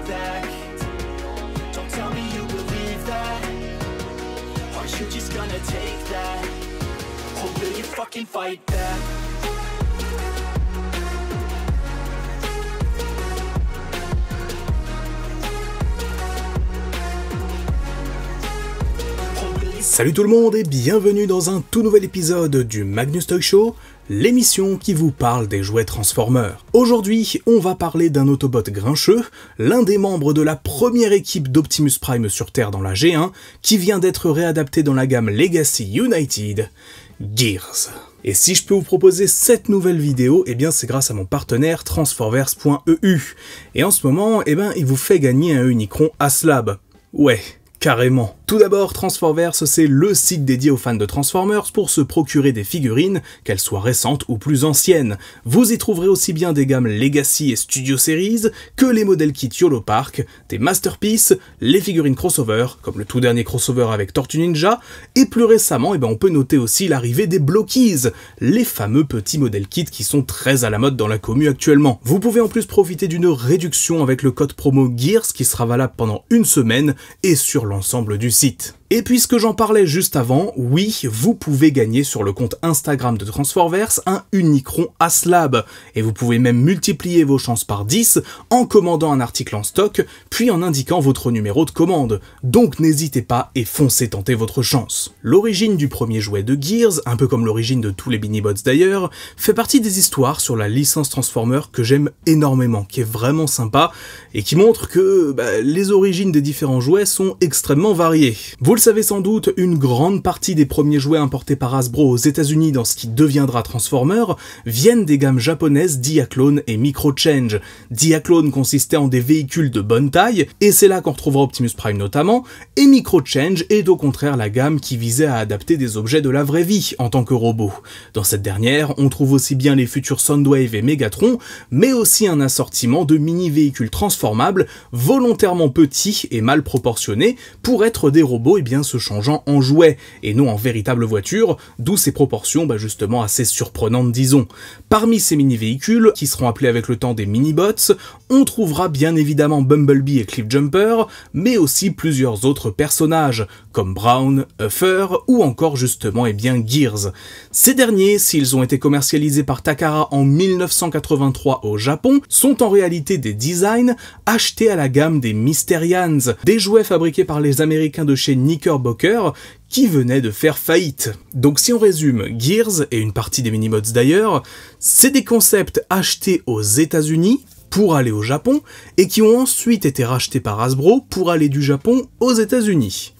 back. Don't tell me you believe that. Are you just gonna take that? Or will you fucking fight back? Salut tout le monde et bienvenue dans un tout nouvel épisode du Magnus Toy Show, l'émission qui vous parle des jouets Transformers. Aujourd'hui, on va parler d'un Autobot grincheux, l'un des membres de la première équipe d'Optimus Prime sur Terre dans la G1, qui vient d'être réadapté dans la gamme Legacy United, Gears. Et si je peux vous proposer cette nouvelle vidéo, eh bien c'est grâce à mon partenaire Transforvers.eu. Et en ce moment, eh ben il vous fait gagner un Unicron Aslab. Ouais, carrément. Tout d'abord, Transforvers, c'est le site dédié aux fans de Transformers pour se procurer des figurines, qu'elles soient récentes ou plus anciennes. Vous y trouverez aussi bien des gammes Legacy et Studio Series, que les modèles kits YOLO Park, des Masterpiece, les figurines crossover, comme le tout dernier crossover avec Tortue Ninja, et plus récemment, on peut noter aussi l'arrivée des Blockies, les fameux petits modèles kits qui sont très à la mode dans la commu actuellement. Vous pouvez en plus profiter d'une réduction avec le code promo Gears qui sera valable pendant une semaine et sur l'ensemble du site. Et puisque j'en parlais juste avant, oui, vous pouvez gagner sur le compte Instagram de Transforvers un Unicron Aslab, et vous pouvez même multiplier vos chances par 10 en commandant un article en stock, puis en indiquant votre numéro de commande. Donc n'hésitez pas et foncez tenter votre chance. L'origine du premier jouet de Gears, un peu comme l'origine de tous les Minibots d'ailleurs, fait partie des histoires sur la licence Transformers que j'aime énormément, qui est vraiment sympa, et qui montre que les origines des différents jouets sont extrêmement variées. Vous le savez sans doute, une grande partie des premiers jouets importés par Hasbro aux États-Unis dans ce qui deviendra Transformers viennent des gammes japonaises Diaclone et Microchange. Diaclone consistait en des véhicules de bonne taille, et c'est là qu'on retrouvera Optimus Prime notamment, et Microchange est au contraire la gamme qui visait à adapter des objets de la vraie vie en tant que robots. Dans cette dernière, on trouve aussi bien les futurs Soundwave et Megatron, mais aussi un assortiment de mini-véhicules transformables volontairement petits et mal proportionnés pour être des robots se changeant en jouets, et non en véritable voiture, d'où ces proportions justement assez surprenantes disons. Parmi ces mini-véhicules, qui seront appelés avec le temps des mini-bots, on trouvera bien évidemment Bumblebee et Cliffjumper, mais aussi plusieurs autres personnages, comme Brown, Uffer, ou encore justement Gears. Ces derniers, s'ils ont été commercialisés par Takara en 1983 au Japon, sont en réalité des designs achetés à la gamme des Mysterians, des jouets fabriqués par les Américains de chez Knickerbocker, qui venait de faire faillite. Donc si on résume, Gears, et une partie des Minibots d'ailleurs, c'est des concepts achetés aux États-Unis pour aller au Japon, et qui ont ensuite été rachetés par Hasbro pour aller du Japon aux États-Unis.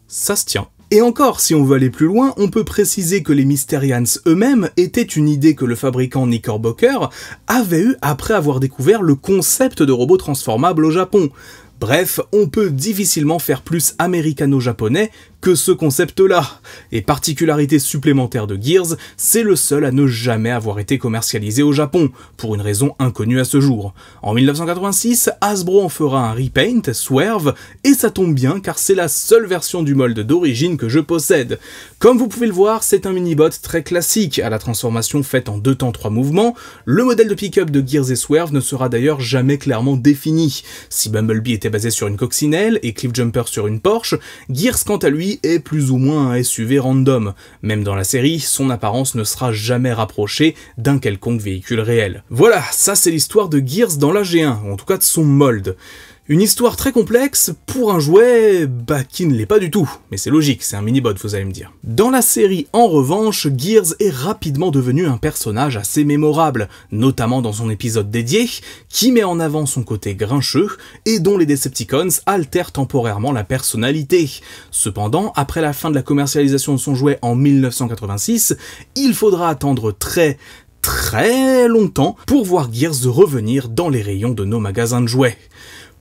Ça se tient. Et encore, si on veut aller plus loin, on peut préciser que les Mysterians eux-mêmes étaient une idée que le fabricant Knickerbocker avait eue après avoir découvert le concept de robots transformables au Japon. Bref, on peut difficilement faire plus américano-japonais que ce concept-là. Et particularité supplémentaire de Gears, c'est le seul à ne jamais avoir été commercialisé au Japon, pour une raison inconnue à ce jour. En 1986, Hasbro en fera un repaint, Swerve, et ça tombe bien car c'est la seule version du mold d'origine que je possède. Comme vous pouvez le voir, c'est un minibot très classique, à la transformation faite en 2 temps 3 mouvements. Le modèle de pick-up de Gears et Swerve ne sera d'ailleurs jamais clairement défini. Si Bumblebee était basé sur une coccinelle et Cliffjumper sur une Porsche, Gears quant à lui est plus ou moins un SUV random. Même dans la série, son apparence ne sera jamais rapprochée d'un quelconque véhicule réel. Voilà, ça c'est l'histoire de Gears dans la G1, en tout cas de son mold. Une histoire très complexe pour un jouet qui ne l'est pas du tout, mais c'est logique, c'est un minibot vous allez me dire. Dans la série en revanche, Gears est rapidement devenu un personnage assez mémorable, notamment dans son épisode dédié, qui met en avant son côté grincheux et dont les Decepticons altèrent temporairement la personnalité. Cependant, après la fin de la commercialisation de son jouet en 1986, il faudra attendre très longtemps pour voir Gears revenir dans les rayons de nos magasins de jouets.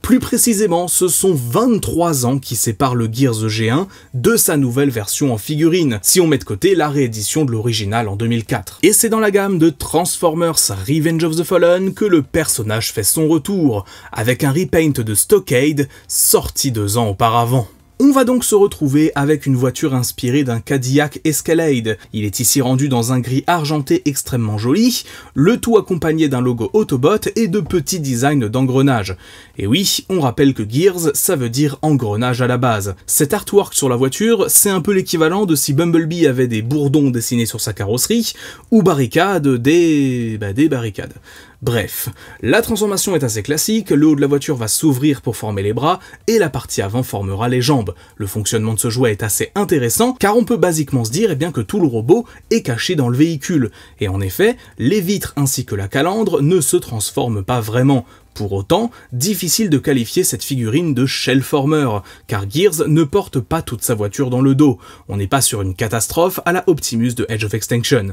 Plus précisément, ce sont 23 ans qui séparent le Gears G1 de sa nouvelle version en figurine, si on met de côté la réédition de l'original en 2004. Et c'est dans la gamme de Transformers Revenge of the Fallen que le personnage fait son retour, avec un repaint de Stockade sorti 2 ans auparavant. On va donc se retrouver avec une voiture inspirée d'un Cadillac Escalade. Il est ici rendu dans un gris argenté extrêmement joli, le tout accompagné d'un logo Autobot et de petits designs d'engrenages. Et oui, on rappelle que Gears, ça veut dire engrenage à la base. Cet artwork sur la voiture, c'est un peu l'équivalent de si Bumblebee avait des bourdons dessinés sur sa carrosserie, ou Barricade des barricades. Bref, la transformation est assez classique, le haut de la voiture va s'ouvrir pour former les bras, et la partie avant formera les jambes. Le fonctionnement de ce jouet est assez intéressant, car on peut basiquement se dire que tout le robot est caché dans le véhicule. Et en effet, les vitres ainsi que la calandre ne se transforment pas vraiment. Pour autant, difficile de qualifier cette figurine de shellformer, car Gears ne porte pas toute sa voiture dans le dos. On n'est pas sur une catastrophe à la Optimus de Edge of Extinction.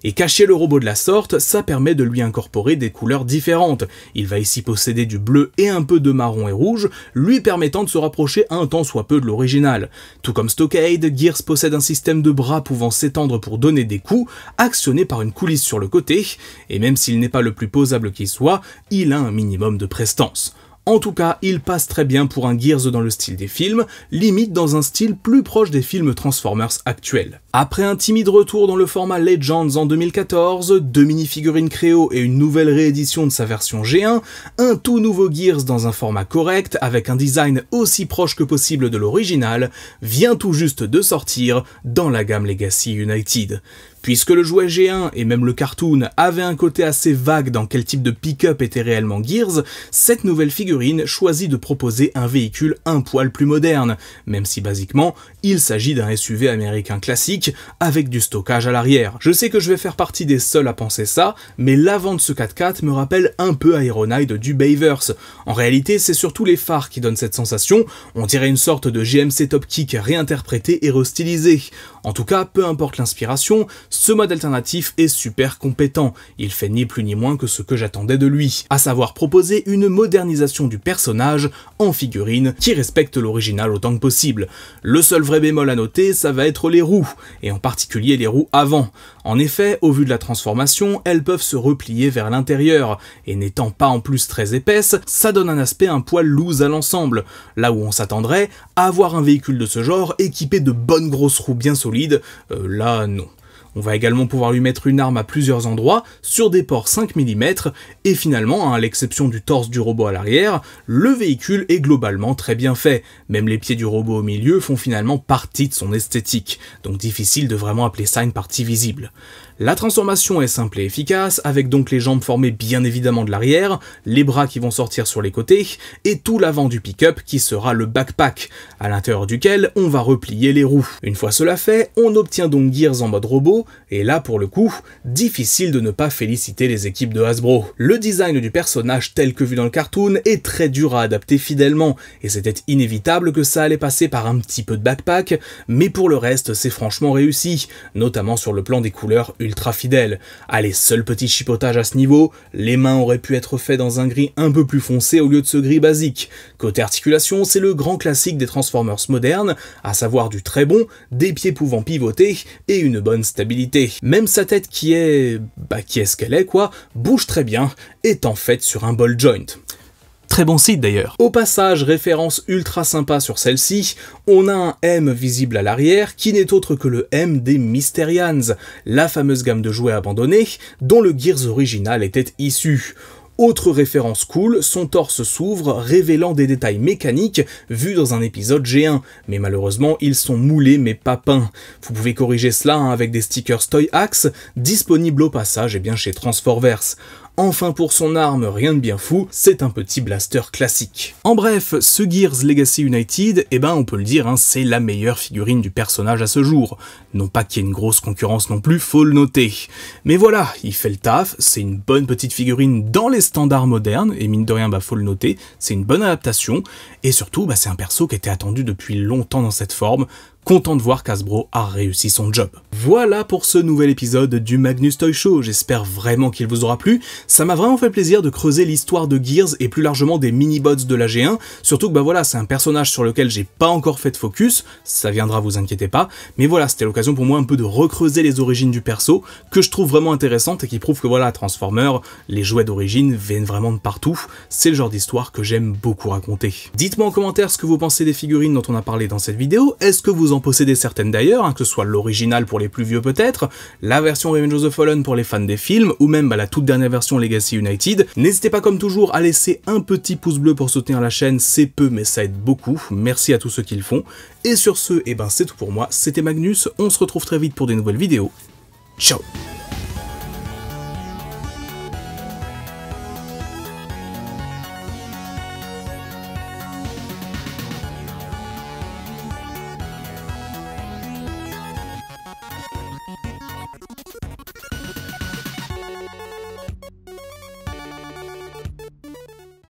Et cacher le robot de la sorte, ça permet de lui incorporer des couleurs différentes. Il va ici posséder du bleu et un peu de marron et rouge, lui permettant de se rapprocher un tant soit peu de l'original. Tout comme Stockade, Gears possède un système de bras pouvant s'étendre pour donner des coups, actionné par une coulisse sur le côté, et même s'il n'est pas le plus posable qui soit, il a un minimum de prestance. En tout cas, il passe très bien pour un Gears dans le style des films, limite dans un style plus proche des films Transformers actuels. Après un timide retour dans le format Legends en 2014, 2 mini-figurines Créo et une nouvelle réédition de sa version G1, un tout nouveau Gears dans un format correct, avec un design aussi proche que possible de l'original, vient tout juste de sortir dans la gamme Legacy United. Puisque le jouet G1 et même le cartoon avaient un côté assez vague dans quel type de pick-up était réellement Gears, cette nouvelle figurine choisit de proposer un véhicule un poil plus moderne, même si basiquement, il s'agit d'un SUV américain classique avec du stockage à l'arrière. Je sais que je vais faire partie des seuls à penser ça, mais l'avant de ce 4x4 me rappelle un peu Ironhide du Bayverse. En réalité, c'est surtout les phares qui donnent cette sensation, on dirait une sorte de GMC Top Kick réinterprété et restylisé. En tout cas, peu importe l'inspiration, ce mode alternatif est super compétent, il fait ni plus ni moins que ce que j'attendais de lui, à savoir proposer une modernisation du personnage en figurine qui respecte l'original autant que possible. Le seul vrai bémol à noter, ça va être les roues, et en particulier les roues avant. En effet, au vu de la transformation, elles peuvent se replier vers l'intérieur, et n'étant pas en plus très épaisses, ça donne un aspect un poil loose à l'ensemble, là où on s'attendrait à avoir un véhicule de ce genre équipé de bonnes grosses roues bien solides, là non. On va également pouvoir lui mettre une arme à plusieurs endroits, sur des ports 5 mm, et finalement, à l'exception du torse du robot à l'arrière, le véhicule est globalement très bien fait. Même les pieds du robot au milieu font finalement partie de son esthétique, donc difficile de vraiment appeler ça une partie visible. La transformation est simple et efficace, avec donc les jambes formées bien évidemment de l'arrière, les bras qui vont sortir sur les côtés, et tout l'avant du pick-up qui sera le backpack, à l'intérieur duquel on va replier les roues. Une fois cela fait, on obtient donc Gears en mode robot, et là pour le coup, difficile de ne pas féliciter les équipes de Hasbro. Le design du personnage tel que vu dans le cartoon est très dur à adapter fidèlement, et c'était inévitable que ça allait passer par un petit peu de backpack, mais pour le reste c'est franchement réussi, notamment sur le plan des couleurs ultra fidèle. Allez, seul petit chipotage à ce niveau, les mains auraient pu être faits dans un gris un peu plus foncé au lieu de ce gris basique. Côté articulation, c'est le grand classique des Transformers modernes, à savoir du très bon, des pieds pouvant pivoter et une bonne stabilité. Même sa tête qui est ce qu'elle est quoi, bouge très bien, étant faite sur un ball joint. Très bon site d'ailleurs. Au passage, référence ultra sympa sur celle-ci, on a un M visible à l'arrière qui n'est autre que le M des Mysterians, la fameuse gamme de jouets abandonnés dont le Gears original était issu. Autre référence cool, son torse s'ouvre, révélant des détails mécaniques vus dans un épisode G1, mais malheureusement ils sont moulés mais pas peints. Vous pouvez corriger cela avec des stickers Toy Axe, disponibles au passage chez Transforverse. Enfin pour son arme, rien de bien fou, c'est un petit blaster classique. En bref, ce Gears Legacy United, on peut le dire, c'est la meilleure figurine du personnage à ce jour. Non pas qu'il y ait une grosse concurrence non plus, faut le noter. Mais voilà, il fait le taf, c'est une bonne petite figurine dans les standards modernes, et mine de rien, faut le noter, c'est une bonne adaptation, et surtout, c'est un perso qui était attendu depuis longtemps dans cette forme, content de voir qu'Hasbro a réussi son job. Voilà pour ce nouvel épisode du Magnus Toy Show, j'espère vraiment qu'il vous aura plu. Ça m'a vraiment fait plaisir de creuser l'histoire de Gears et plus largement des mini-bots de la G1, surtout que bah voilà, c'est un personnage sur lequel j'ai pas encore fait de focus, ça viendra, vous inquiétez pas, mais voilà, c'était l'occasion pour moi un peu de recreuser les origines du perso, que je trouve vraiment intéressante et qui prouve que voilà, Transformers, les jouets d'origine viennent vraiment de partout, c'est le genre d'histoire que j'aime beaucoup raconter. Dites-moi en commentaire ce que vous pensez des figurines dont on a parlé dans cette vidéo, est-ce que vous en possédez certaines d'ailleurs, que ce soit l'original pour les plus vieux peut-être, la version Revenge of the Fallen pour les fans des films, ou même la toute dernière version Legacy United. N'hésitez pas comme toujours à laisser un petit pouce bleu pour soutenir la chaîne, c'est peu mais ça aide beaucoup, merci à tous ceux qui le font. Et sur ce, c'est tout pour moi, c'était Magnus, on se retrouve très vite pour des nouvelles vidéos. Ciao.